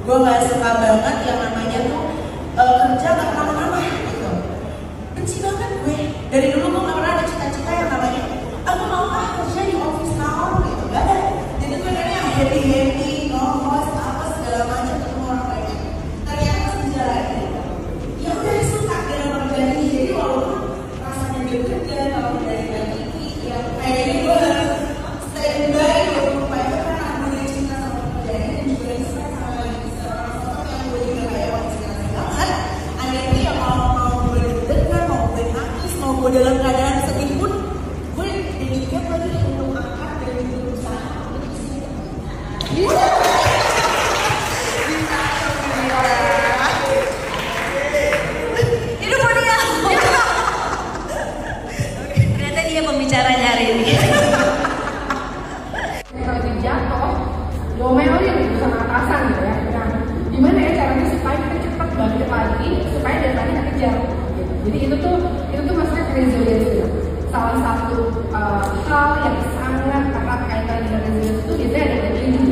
Gue nggak suka banget yang namanya tuh kerja nggak kemana-mana gitu. Benci banget gue. Dari dulu gue nggak pernah ada cita-cita yang namanya aku mau kerja di office now gitu. Gak ada. Jadi gue dari yang happy, ngomong apa segala macam ketemu orang banyak. Ternyata pas dijalanin, ya udah suka dengan pekerjaan ini. Jadi walaupun rasanya gue kerja kalau dari pagi ya kayaknya gue harus standby 24 jam karena aku udah cinta sama pekerjaan ini dan juga respect sama seorang sosok yang gue juga kayak wah inspirasi banget. Akhirnya ya mau gue deg-degan, mau gue nangis, mau gue dalam keadaan sedih pun gue dedikat lagi untuk angkat dan berusaha untuk sini. Hidup dia. Ternyata dia pembicaranya hari ini. Kalau dia jatuh, ngomel yang sama atasan gitu ya. Nah, gimana ya caranya supaya kita cepat bangkit lagi, supaya dari tadi kita kejar. Gitu. Jadi itu tuh maksudnya resilience gitu. Salah satu hal yang sangat erat kaitan dengan resilience itu biasanya ada ability.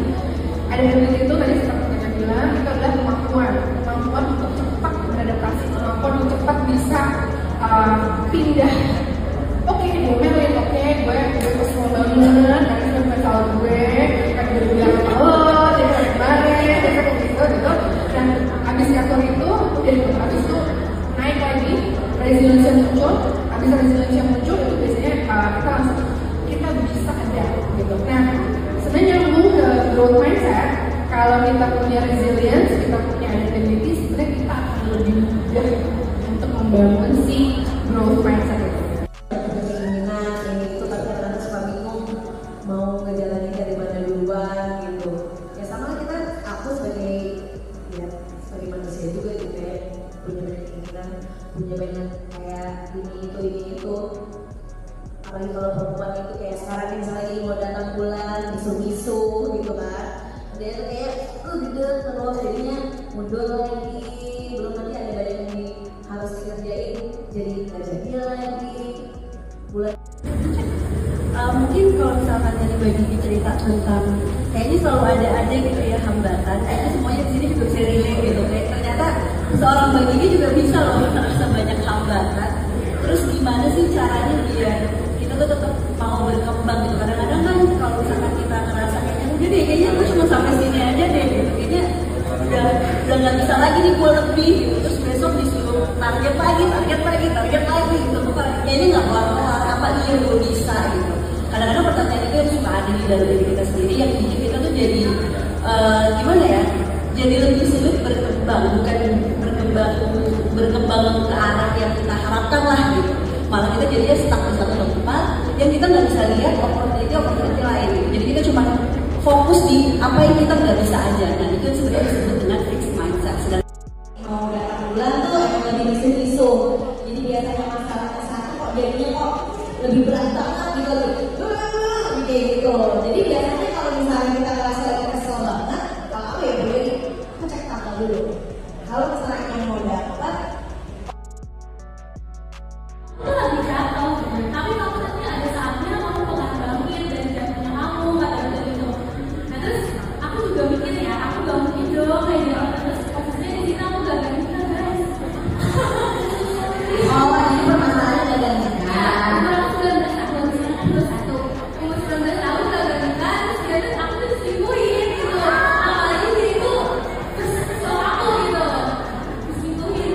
Ada ability itu tadi seperti kita bilang itu adalah kemampuan untuk cepat beradaptasi, kemampuan untuk cepat bisa pindah. Oke, ngomelin, oke, gue kesel banget, karena itu bukan salah gue, kan gue bilang sama lo, jadi kemarin, gitu. Dan abis ngatur itu, dan abis itu naik lagi, resilience yang muncul, abis resilience yang muncul itu biasanya kita langsung, kita bisa ada, gitu. Nah, sebenarnya nyambung ke growth mindset, kalau kita punya resilience, kita punya adaptability, sebenarnya kita akan lebih mudah untuk membangun si growth mindset itu. Mau ngejalanin dari mana duluan gitu ya, sama kita, aku sebagai manusia juga gitu ya, punya banyak keinginan, punya banyak kayak ini itu apalagi kalau perempuan itu kayak sekarang misalnya lagi mau datang bulan misu gitu kan, dia tuh kayak gede terus jadinya mundur lagi, belum nanti ada banyak yang harus dikerjain jadi nggak jadi lagi bulan. Mungkin kalau misalkan dari bagi cerita tentang kayaknya selalu ada gitu ya hambatan, kayaknya semuanya di sini juga bisa relate gitu, kayak ternyata seorang baginya juga bisa loh merasa banyak hambatan. Terus gimana sih caranya biar kita tuh tetap mau berkembang gitu? Kadang-kadang kan kalau misalkan kita ngerasa kayaknya udah deh, kayaknya gue cuma sampai sini aja deh gitu, kayaknya udah nggak bisa lagi nih gue lebih gitu, terus besok disuruh target lagi gitu, bukan kayaknya nggak kelar-kelar, apa nih yang gue bisa gitu. Kadang-kadang pertanyaan itu yang suka ada di dalam diri kita sendiri yang bikin kita tuh jadi gimana ya, jadi lebih sulit berkembang, bukan berkembang ke arah yang kita harapkan lah gitu, malah kita jadinya stuck di satu tempat yang kita nggak bisa lihat opportunity lain gitu. Jadi kita cuma fokus di apa yang kita nggak bisa aja, dan itu sebenarnya disebut dengan fixed mindset. Sedangkan mau datang bulan tuh emang lebih misu-misu, jadi biasanya masalahnya satu kok jadinya kok lebih berat banget gitu, kayak gitu. Jadi biasanya kalau misalnya kita ngerasa lagi kesel banget, kalau aku ya boleh cek tanggal dulu. Kalau misalnya yang mau dapat, itu lagi jatuh gitu. Tapi kamu nanti ada saatnya kamu bakal bangkit dari jatuhnya kamu, kata gitu. Nah terus aku juga mikir ya, aku gak mungkin dong kayak di terus posisinya di sini aku gak ganti guys. oh ini permasalahannya gak ganti. Aku 19 tahun, sekarang kan 21. Umur 19 tahun gak ganti terus jadi aku tuh diselingkuhin gitu. Apalagi dia itu kesel aku gitu, diselingkuhin.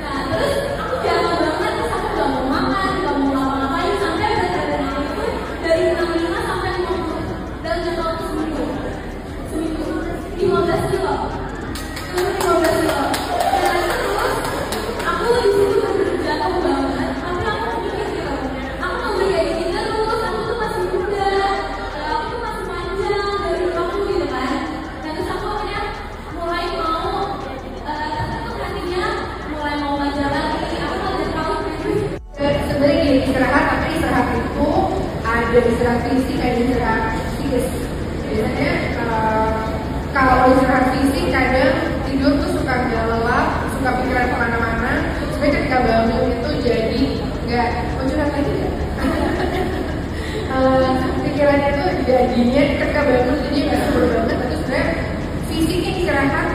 Nah terus aku jatuh banget, terus aku gak mau makan, gak mau ngapa-ngapain, sampai berat badan aku itu dari 65 sampai 50 dalam jangka waktu seminggu 15 kilo, turun 15 kilo. Dan terus aku di situ bener-bener jatuh banget, tapi aku mikir gitu, aku mau kayak gini terus, aku tuh masih muda, aku tuh masih panjang dari hidup aku gitu kan. Nah terus aku akhirnya mulai mau itu hatinya mulai mau maju lagi, aku ngeliat kamu Sebenarnya gini, istirahat, tapi istirahat itu ada istirahat fisik, ada istirahat psikis. Biasanya kalau istirahat fisik kadang tidur tuh suka nggak lelap, suka pikiran kemana-mana. Supaya ketika bangun itu jadi nggak curhat lagi nggak? Pikirannya tuh jadinya ketika bangun jadi nggak sebel banget. Tapi sebenarnya fisiknya istirahat,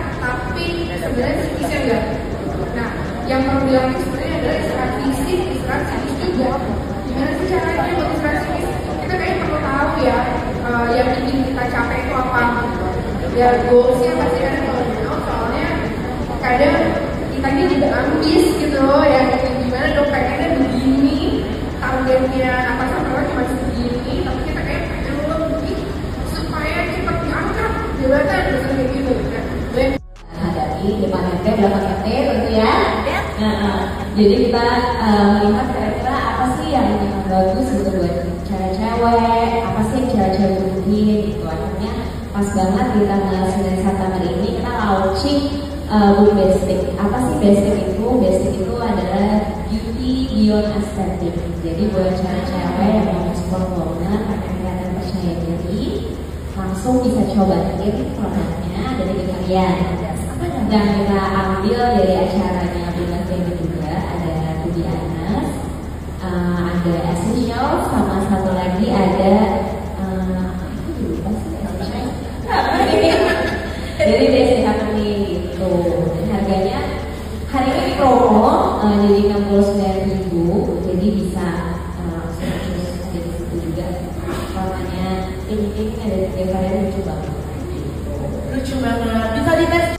apa gitu. Ya goalsnya pasti ada kalau burnout, soalnya kadang kitanya juga ambis gitu ya, gimana dong pengennya begini, targetnya atasan cuma segini, tapi kita kayak lebih supaya cepat diangkat jabatan misalnya gitu kan. Hadapi depan RT, belakang RT tentu ya. Jadi kita melihat kira-kira apa sih yang bagus gitu buat cewek-cewek, apa sih yang cewek-cewek butuhin gitu. Akhirnya pas banget di tanggal 9 September ini kita launching Book Basic. Apa sih basic itu? Basic itu adalah beauty beyond aesthetic. Jadi buat cewek-cewek yang mau performer, pengen kelihatan percaya diri, langsung bisa cobain produknya dari kalian. Dan kita ambil dari acaranya Bebas Baby juga, ada To Be Honest, ada Essential, sama satu lagi ada jadi Basic Happening gitu. Harganya hari ini promo jadi 69.000, jadi bisa langsung terus ada di situ juga. Warnanya ini ada 3 varian lucu banget. Lucu banget, bisa dites.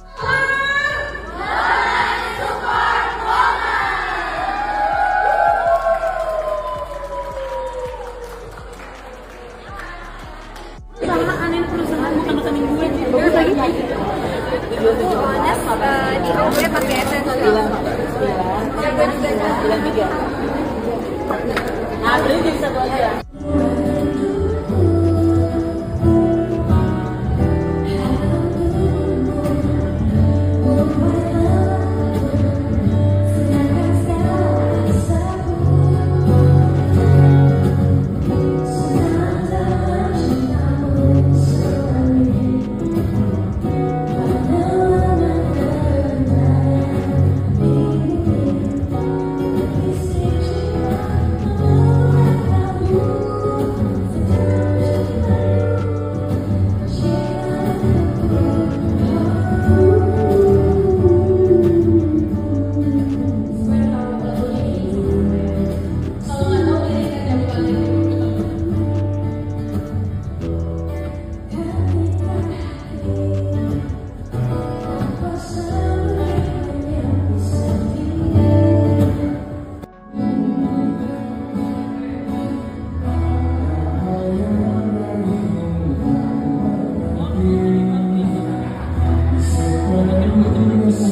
Di outlet pakai essential. Nah, beli bisa buat ya.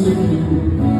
Thank you.